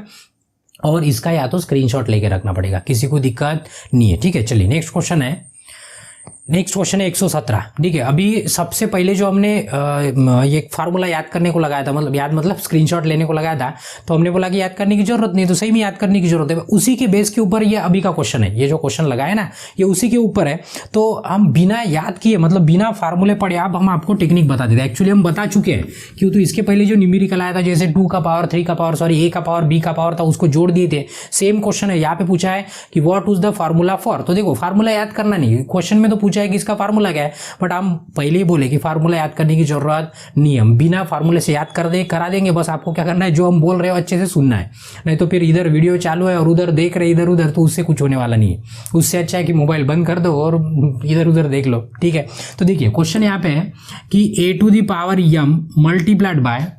और इसका या तो स्क्रीनशॉट लेके रखना पड़ेगा, किसी को दिक्कत नहीं है, ठीक है। चलिए नेक्स्ट क्वेश्चन है, नेक्स्ट क्वेश्चन है 117, ठीक है। अभी सबसे पहले जो हमने ये फार्मूला याद करने को लगाया था, मतलब स्क्रीनशॉट लेने को लगाया था, तो हमने बोला कि याद करने की जरूरत नहीं, तो सही में याद करने की जरूरत है। उसी के बेस के ऊपर ये अभी का क्वेश्चन है, ये जो क्वेश्चन लगाया ना ये उसी के ऊपर है। तो हम बिना याद किए, मतलब बिना फार्मूले पढ़े, अब हम आपको टेक्निक बता देते हैं। एक्चुअली हम बता चुके हैं, क्यों, तो इसके पहले जो न्यूमेरिकल आया था, जैसे 2 का पावर 3 का पावर सॉरी a का पावर b का पावर था, उसको जोड़ दिए थे। सेम क्वेश्चन है, यहाँ पे पूछा है कि what was the formula for. तो देखो फार्मूला याद करना नहीं, क्वेश्चन में तो पूछा है कि इसका फार्मूला क्या है, बट हम पहले ही बोले कि फार्मूला याद करने की जरूरत नहीं, हम बिना फार्मूले से याद करा देंगे। बस आपको क्या करना है, जो हम बोल रहे हो अच्छे से सुनना है, नहीं तो फिर इधर वीडियो चालू है और उधर देख रहे इधर उधर, तो उससे कुछ होने वाला नहीं है। उससे अच्छा है कि मोबाइल बंद कर दो और इधर उधर देख लो, ठीक है। तो देखिए क्वेश्चन यहाँ पे है कि a to the power m multiplied by,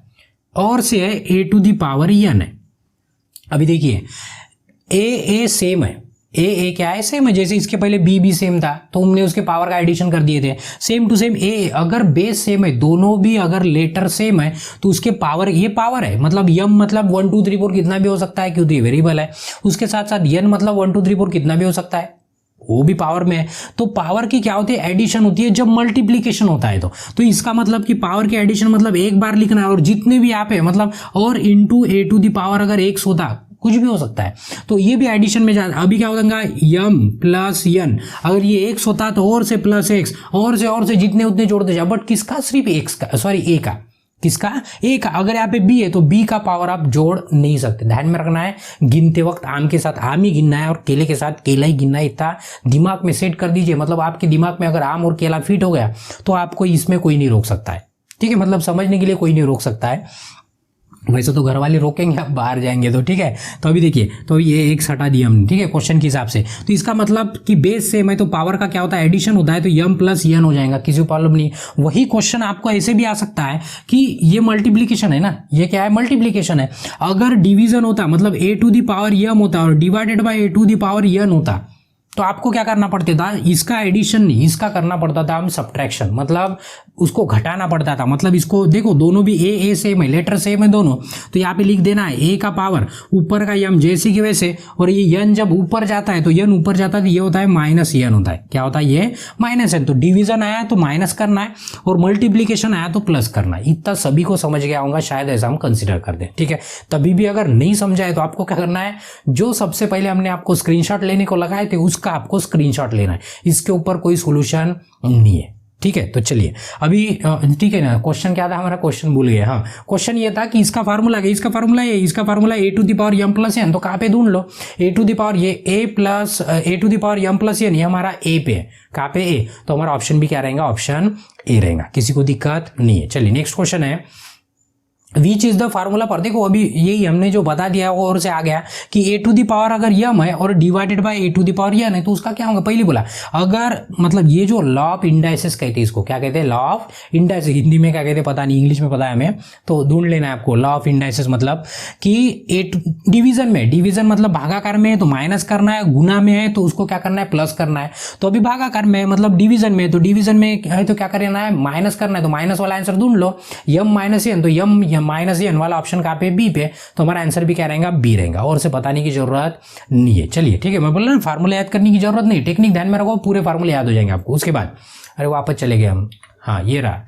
और से है a to the power n है। अभी देखिए a सेम है, ए क्या है, सेम है। जैसे इसके पहले बी भी सेम था तो हमने उसके पावर का एडिशन कर दिए थे। सेम टू सेम ए, अगर बेस सेम है, दोनों भी अगर लेटर सेम है तो उसके पावर, ये पावर है, मतलब यम मतलब 1 2 3 4 कितना भी हो सकता है, क्योंकि वेरिएबल है। उसके साथ साथ एन मतलब 1 2 3 4 कितना भी हो सकता है, वो भी पावर में है। तो पावर की क्या होती है, एडिशन होती है जब मल्टीप्लीकेशन होता है। तो इसका मतलब कि पावर की एडिशन मतलब एक बार लिखना है और जितने भी यहाँ पे मतलब और into a to the power अगर एक्स होता, कुछ भी हो सकता है, तो ये भी एडिशन में जा। अभी क्या होगा, यम प्लस यन, अगर ये एक्स होता तो और से प्लस एक्स, और से जितने उतने जोड़ते जाओ, बट किसका, सिर्फ एक्स का, सॉरी ए का, किसका, ए का। अगर यहाँ पे बी है तो बी का पावर आप जोड़ नहीं सकते, ध्यान में रखना है। गिनते वक्त आम के साथ आम ही गिनना है और केले के साथ केला ही गिनना है, इतना दिमाग में सेट कर दीजिए। मतलब आपके दिमाग में अगर आम और केला फिट हो गया तो आपको इसमें कोई नहीं रोक सकता है, ठीक है। मतलब समझने के लिए कोई नहीं रोक सकता है। वैसे तो घर वाले रोकेंगे, आप बाहर जाएंगे तो, ठीक है। तो अभी देखिए, तो ये एक हटा दिया हमने, ठीक है, क्वेश्चन के हिसाब से। तो इसका मतलब कि बेस सेम है तो पावर का क्या होता है, एडिशन होता है, तो यम प्लस यन हो जाएगा, किसी प्रॉब्लम नहीं। वही क्वेश्चन आपको ऐसे भी आ सकता है कि ये मल्टीप्लीकेशन है ना, ये क्या है, मल्टीप्लीकेशन है। अगर डिवीजन होता, मतलब ए टू दी पावर यम होता और divided by a to the power n होता, तो आपको क्या करना पड़ता था, इसका एडिशन नहीं, इसका करना पड़ता था हम सब्ट्रैक्शन, मतलब उसको घटाना पड़ता था। मतलब इसको देखो, दोनों भी ए सेम है, लेटर सेम है दोनों, तो यहाँ पे लिख देना है ए का पावर ऊपर का यम जैसे कि वैसे, और ये यन जब ऊपर जाता है तो यन ऊपर जाता है तो ये होता है माइनस यन होता है, क्या होता है, ये माइनस है। तो डिवीजन आया तो माइनस करना है और मल्टीप्लीकेशन आया तो प्लस करना है। इतना सभी को समझ गया होगा शायद, ऐसा हम कंसिडर कर दें, ठीक है। तभी भी अगर नहीं समझा है तो आपको क्या करना है, जो सबसे पहले हमने आपको स्क्रीनशॉट लेने को लगाए थे उसका आपको स्क्रीनशॉट लेना है, इसके ऊपर कोई सोल्यूशन नहीं है, ठीक है। तो चलिए अभी, ठीक है ना, क्वेश्चन क्या था हमारा, क्वेश्चन भूल गए। हाँ, क्वेश्चन ये था कि इसका फार्मूला है, इसका formula a to the power m plus n, तो कहाँ पे ढूंढ लो, ए टू दी पावर ये a to the power m plus n, ये हमारा ए पे है, कहाँ पे ए, तो हमारा ऑप्शन भी क्या रहेगा, ऑप्शन ए रहेगा, किसी को दिक्कत नहीं है। चलिए नेक्स्ट क्वेश्चन है, विच इज द फार्मूला पर। देखो अभी यही हमने जो बता दिया वो और से आ गया कि ए टू दी पावर अगर यम है और divided by a to the power n है तो उसका क्या होगा, पहले बोला अगर, मतलब ये जो लॉ ऑफ इंडाइसेस कहते हैं, इसको क्या कहते हैं, लॉ ऑफ इंडाइसेस, हिंदी में क्या कहते हैं पता नहीं, इंग्लिश में पता है हमें, तो ढूंढ लेना है आपको। लॉ ऑफ इंडाइसेस मतलब कि डिवीजन मतलब भागाकार में है तो माइनस करना है, गुना में है तो उसको क्या करना है, प्लस करना है। तो अभी भागाकार में मतलब डिवीजन में, तो डिवीजन में है तो क्या करना है, माइनस करना है, तो माइनस वाला आंसर ढूंढ लो, यम माइनस एन, तो यम माइनस एन वाला ऑप्शन कहाँ पे, बी पे, तो हमारा आंसर भी क्या रहेगा, बी रहेगा, और से बताने की जरूरत नहीं है। चलिए ठीक है, मैं बोल रहा हूँ फार्मूला याद करने की जरूरत नहीं, टेक्निक ध्यान में रखो, पूरे फार्मूले याद हो जाएंगे आपको। उसके बाद अरे वापस चले गए हम, हाँ ये रहा।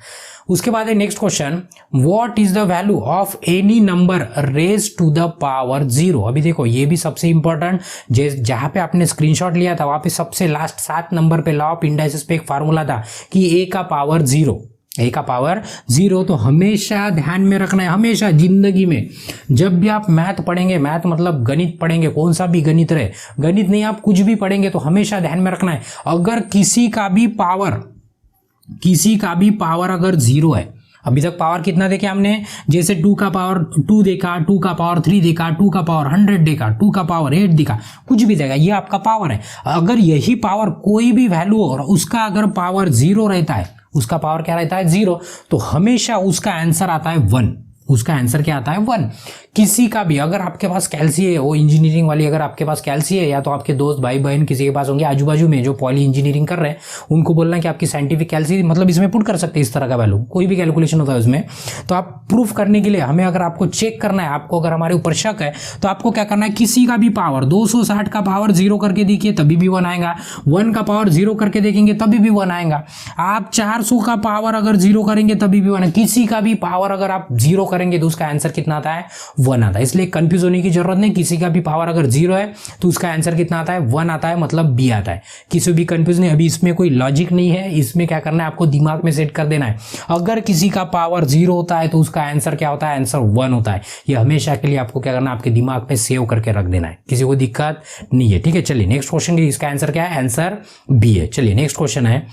उसके बाद है next question, what is the value of any number raise to the power 0। अभी देखो ये भी सबसे इंपॉर्टेंट, जहां पे आपने स्क्रीनशॉट लिया था वहां पे सबसे लास्ट 7 नंबर पे लॉ ऑफ इंडाइसेस पे एक फार्मूला था कि ए का पावर 0, ए का पावर 0। तो हमेशा ध्यान में रखना है, हमेशा जिंदगी में जब भी आप मैथ पढ़ेंगे, मैथ मतलब गणित पढ़ेंगे, कौन सा भी गणित रहे, गणित नहीं आप कुछ भी पढ़ेंगे तो हमेशा ध्यान में रखना है, अगर किसी का भी पावर अगर 0 है, अभी तक पावर कितना देखे हमने, जैसे 2 का पावर 2 देखा, 2 का पावर 3 देखा, 2 का पावर 100 देखा, 2 का पावर 8 देखा, कुछ भी देगा, ये आपका पावर है। अगर यही पावर कोई भी वैल्यू और उसका अगर पावर 0 रहता है, उसका पावर क्या रहता है 0, तो हमेशा उसका आंसर आता है 1, उसका आंसर क्या आता है 1। किसी का भी अगर आपके पास कैलसी है, वो इंजीनियरिंग वाली अगर आपके पास कैलसी है, या तो आपके दोस्त भाई बहन किसी के पास होंगे आजू बाजू में जो पॉली इंजीनियरिंग कर रहे हैं, उनको बोलना कि आपकी साइंटिफिक कैलसी, मतलब इसमें पुट कर सकते हैं इस तरह का वैल्यू, कोई भी कैलकुलेशन होता है उसमें। तो आप प्रूफ करने के लिए हमें, अगर आपको चेक करना है, आपको अगर हमारे ऊपर शक है, तो आपको क्या करना है, किसी का भी पावर 260 का पावर 0 करके देखिए तभी भी 1 आएगा, 1 का पावर 0 करके देखेंगे तभी भी 1 आएगा, आप 400 का पावर अगर 0 करेंगे तभी भी 1 आएगा, किसी का भी पावर अगर आप 0 करेंगे तो उसका आंसर कितना आता है 1 आता है। इसलिए कंफ्यूज होने की जरूरत नहीं, किसी का भी पावर अगर 0 है तो उसका आंसर कितना आता है 1 आता है, मतलब बी आता है, किसी भी कंफ्यूज नहीं। अभी इसमें कोई लॉजिक नहीं है, इसमें क्या करना है आपको दिमाग में सेट कर देना है, अगर किसी का पावर 0 होता है तो उसका आंसर क्या होता है, आंसर 1 होता है। ये हमेशा के लिए आपको क्या करना है, आपके दिमाग में सेव करके रख देना है, किसी को दिक्कत नहीं है, ठीक है। चलिए नेक्स्ट क्वेश्चन, इसका आंसर क्या है, आंसर बी है। चलिए नेक्स्ट क्वेश्चन है,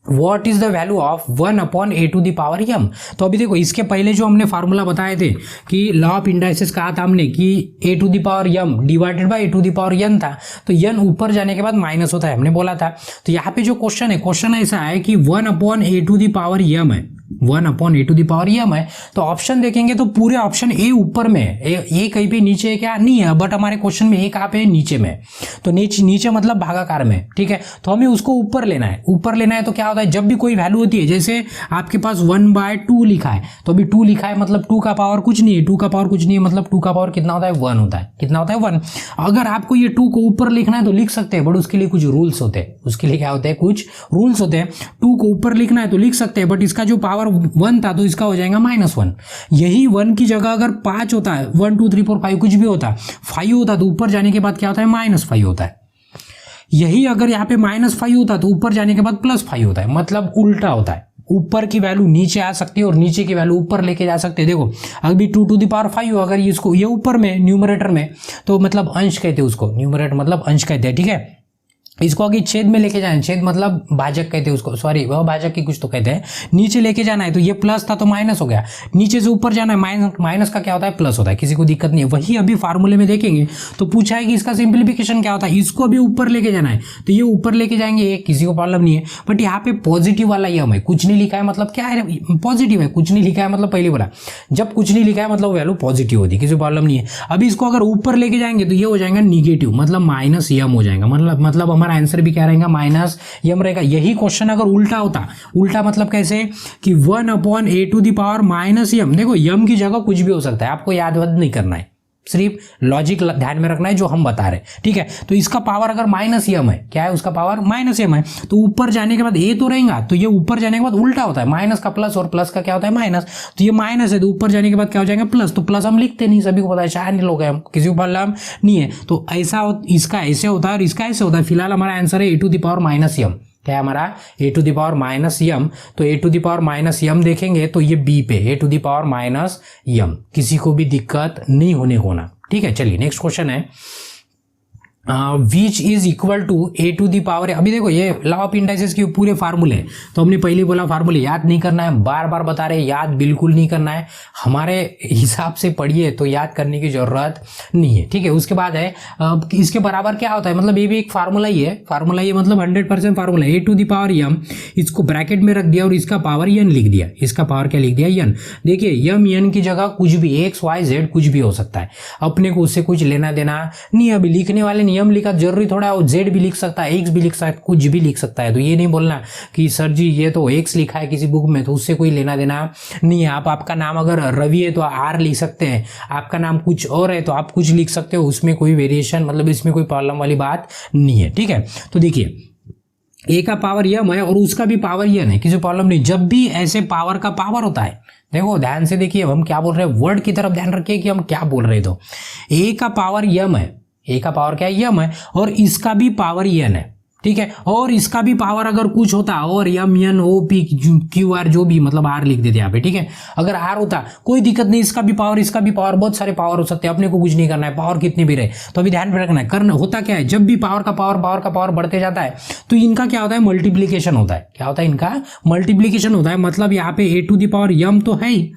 What is the value of 1 upon a to the power m। तो अभी देखो इसके पहले जो हमने फार्मूला बताए थे कि लॉ ऑफ इंडाइसेस कहा था हमने कि a to the power m divided by a to the power n था, तो n ऊपर जाने के बाद माइनस होता है, हमने बोला था। तो यहाँ पे जो क्वेश्चन है ऐसा है कि 1 upon a to the power m है, 1/a⁴m है। तो ऑप्शन देखेंगे तो पूरे ऑप्शन ए ऊपर में है, ए कहीं पे नीचे है क्या, नहीं है, बट हमारे क्वेश्चन में ए कहाँ पे है, नीचे में। तो नीचे मतलब भागाकार में, ठीक है। तो हमें उसको ऊपर लेना है। ऊपर लेना है तो क्या होता है, जब भी कोई वैल्यू होती है, जैसे आपके पास 1/2 लिखा है, तो अभी 2 लिखा है मतलब 2 का पावर कुछ नहीं है, 2 का पावर कुछ नहीं है मतलब 2 का पावर कितना होता है, 1 होता है। कितना होता है, 1। अगर आपको ये 2 को ऊपर लिखना है तो लिख सकते हैं, बट उसके लिए कुछ रूल्स होते हैं। उसके लिए क्या होते हैं, कुछ रूल्स होते हैं। 2 को ऊपर लिखना है तो लिख सकते हैं, बट इसका जो पावर 1 था तो इसका हो जाएगा -1। यही 1 की जगह अगर 5 होता है, 1 2 3 4 5 कुछ भी होता, 5 होता तो ऊपर जाने के बाद क्या होता है, -5 होता है। यही अगर यहाँ पे -5 होता तो ऊपर जाने के बाद +5 होता है, मतलब उल्टा होता है। ऊपर की वैल्यू नीचे आ सकती है और नीचे की वैल्यू ऊपर लेके जा सकते हैं। देखो अभी 2⁵ हो, अगर इसको ये ऊपर में न्यूमरेटर में, तो मतलब अंश कहते हैं उसको, न्यूमरेटर मतलब अंश कहते हैं, ठीक है। इसको आगे छेद में लेके जाना है, छेद मतलब भाजक कहते हैं उसको, सॉरी वह भाजक की कुछ तो कहते हैं। नीचे लेके जाना है तो ये प्लस था तो माइनस हो गया, नीचे से ऊपर जाना है, माइनस का क्या होता है, प्लस होता है, किसी को दिक्कत नहीं है। वही अभी फार्मूले में देखेंगे तो पूछा है कि इसका सिंप्लीफिकेशन क्या होता है, इसको अभी ऊपर लेके जाना है तो ये ऊपर लेके जाएंगे, किसी को प्रॉब्लम नहीं है। बट यहाँ पे पॉजिटिव वाला यम है, कुछ नहीं लिखा है मतलब क्या है, पॉजिटिव है, कुछ नहीं लिखा है मतलब पहले बोला, जब कुछ नहीं लिखा है मतलब वैल्यू पॉजिटिव होती है, किसी को प्रॉब्लम नहीं है। अभी इसको अगर ऊपर लेके जाएंगे तो ये हो जाएगा निगेटिव, मतलब -m हो जाएगा, मतलब हमारा आंसर भी क्या रहेगा, -m रहेगा। यही क्वेश्चन अगर उल्टा होता, उल्टा मतलब कैसे कि 1/a⁻m, देखो m की जगह कुछ भी हो सकता है, आपको याद नहीं करना है, सिर्फ लॉजिक ध्यान में रखना है जो हम बता रहे हैं, ठीक है। तो इसका पावर अगर -m है, क्या है उसका पावर, -m है, तो ऊपर जाने के बाद a तो रहेगा, तो ये ऊपर जाने के बाद उल्टा होता है, माइनस का प्लस और प्लस का क्या होता है माइनस, तो ये माइनस है तो ऊपर जाने के बाद क्या हो जाएगा, प्लस। तो प्लस हम लिखते नहीं, सभी को पता है, शायद लोग हैं हम, किसी को प्रॉब्लम नहीं है। तो ऐसा इसका ऐसे होता है और इसका ऐसे होता है। फिलहाल हमारा आंसर है a⁻−m, क्या है हमारा, a⁻−m। तो a⁻−m देखेंगे तो ये b पे a⁻−m, किसी को भी दिक्कत नहीं होने होना, ठीक है। चलिए नेक्स्ट क्वेश्चन है, which is equal to a⁻। अभी देखो ये लॉ ऑफ इंडाइसेस के पूरे फार्मूले, तो हमने पहले बोला फार्मूले याद नहीं करना है, बार बार बता रहे, याद बिल्कुल नहीं करना है, हमारे हिसाब से पढ़िए तो याद करने की जरूरत नहीं है, ठीक है। उसके बाद है इसके बराबर क्या होता है, मतलब ये भी एक फार्मूला ही है, फार्मूला ये मतलब 100% फार्मूला है। a⁻m, इसको ब्रैकेट में रख दिया और इसका पावर n लिख दिया, इसका पावर क्या लिख दिया, n। देखिए m n की जगह कुछ भी x y z कुछ भी हो सकता है, अपने को उससे कुछ लेना देना नहीं। अभी लिखने वाले नियम लिखा जरूरी थोड़ा है, वो z भी लिख सकता है, x भी लिख सकता है, कुछ भी लिख सकता है। तो ये नहीं बोलना कि सर जी ये तो x लिखा है किसी बुक में तो उससे कोई लेना देना नहीं है। आपका नाम अगर रवि है तो r लिख सकते हैं, आपका नाम कुछ और है तो आप कुछ लिख सकते हो, उसमें कोई वेरिएशन मतलब इसमें कोई प्रॉब्लम वाली बात नहीं है, ठीक है। तो देखिए a का पावर m है और उसका भी पावर n है, किसी प्रॉब्लम नहीं। जब भी ऐसे पावर का पावर होता है, देखो ध्यान से देखिए हम क्या बोल रहे हैं, वर्ड की तरफ ध्यान रखिए कि हम क्या बोल रहे हैं। तो a का पावर m है, a का पावर क्या है, m है, और इसका भी पावर n है, ठीक है। और इसका भी पावर अगर कुछ होता और m n o p q r जो भी मतलब r लिख देते यहाँ पे, ठीक है। अगर r होता कोई दिक्कत नहीं, इसका भी पावर इसका भी पावर, बहुत सारे पावर हो सकते हैं, अपने को कुछ नहीं करना है, पावर कितने भी रहे। तो अभी ध्यान में रखना है, करना होता क्या है, जब भी पावर का पावर बढ़ते जाता है तो इनका क्या होता है, मल्टीप्लीकेशन होता है। क्या होता है, इनका मल्टीप्लीकेशन होता है। मतलब यहाँ पे a⁻m तो है ही,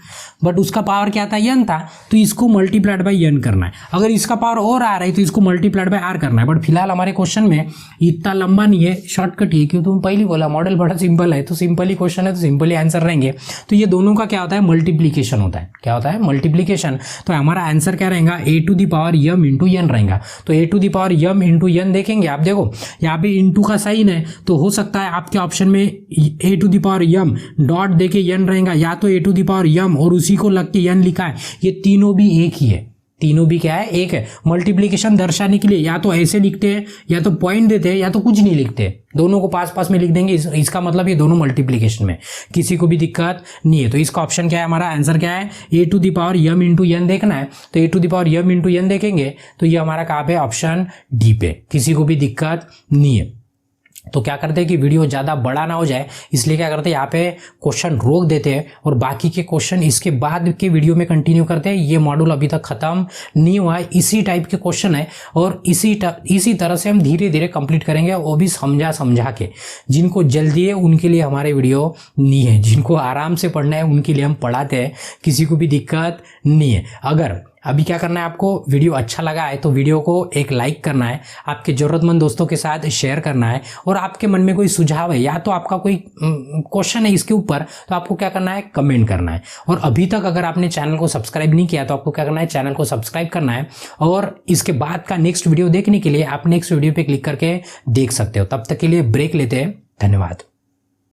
बट उसका पावर क्या था, n था, तो इसको मल्टीप्लाइड बाई n करना है। अगर इसका पावर और आ रहा है तो इसको मल्टीप्लाइड बाई r करना है। बट फिलहाल हमारे क्वेश्चन में इतना लंबा नहीं है, शॉर्टकट ही है, क्यों तुम पहले बोला मॉडल बड़ा सिंपल है, तो सिंपल ही क्वेश्चन है तो सिंपल ही आंसर रहेंगे। तो ये दोनों का क्या होता है, मल्टीप्लीकेशन होता है। क्या होता है, मल्टीप्लीकेशन। तो हमारा आंसर क्या रहेगा, a⁻m इंटू n रहेगा। तो a⁻m इंटू n देखेंगे आप, देखो यहाँ पे इंटू का साइन है तो हो सकता है आपके ऑप्शन में a⁻m डॉट देके n रहेगा, या तो a⁻m और उसी को लग के n लिखा है, ये तीनों भी एक ही है, तीनों भी क्या है, एक है। मल्टीप्लीकेशन दर्शाने के लिए या तो ऐसे लिखते हैं, या तो पॉइंट देते हैं, या तो कुछ नहीं लिखते, दोनों को पास पास में लिख देंगे। इसका मतलब ये दोनों मल्टीप्लीकेशन में, किसी को भी दिक्कत नहीं है। तो इसका ऑप्शन क्या है, हमारा आंसर क्या है, a⁻m इंटू n देखना है, तो a⁻m इंटू n देखेंगे तो ये हमारा कहाँ पे, ऑप्शन डी पे, किसी को भी दिक्कत नहीं है। तो क्या करते हैं कि वीडियो ज़्यादा बड़ा ना हो जाए, इसलिए क्या करते हैं यहाँ पे क्वेश्चन रोक देते हैं और बाकी के क्वेश्चन इसके बाद के वीडियो में कंटिन्यू करते हैं। ये मॉड्यूल अभी तक ख़त्म नहीं हुआ है, इसी टाइप के क्वेश्चन है और इसी तरह से हम धीरे धीरे कंप्लीट करेंगे, वो भी समझा के। जिनको जल्दी है उनके लिए हमारे वीडियो नहीं है, जिनको आराम से पढ़ना है उनके लिए हम पढ़ाते हैं, किसी को भी दिक्कत नहीं है। अगर अभी क्या करना है आपको, वीडियो अच्छा लगा है तो वीडियो को एक लाइक करना है, आपके ज़रूरतमंद दोस्तों के साथ शेयर करना है, और आपके मन में कोई सुझाव है या तो आपका कोई क्वेश्चन है इसके ऊपर तो आपको क्या करना है, कमेंट करना है। और अभी तक अगर आपने चैनल को सब्सक्राइब नहीं किया तो आपको क्या करना है, चैनल को सब्सक्राइब करना है। और इसके बाद का नेक्स्ट वीडियो देखने के लिए आप नेक्स्ट वीडियो पे क्लिक करके देख सकते हो। तब तक के लिए ब्रेक लेते हैं, धन्यवाद।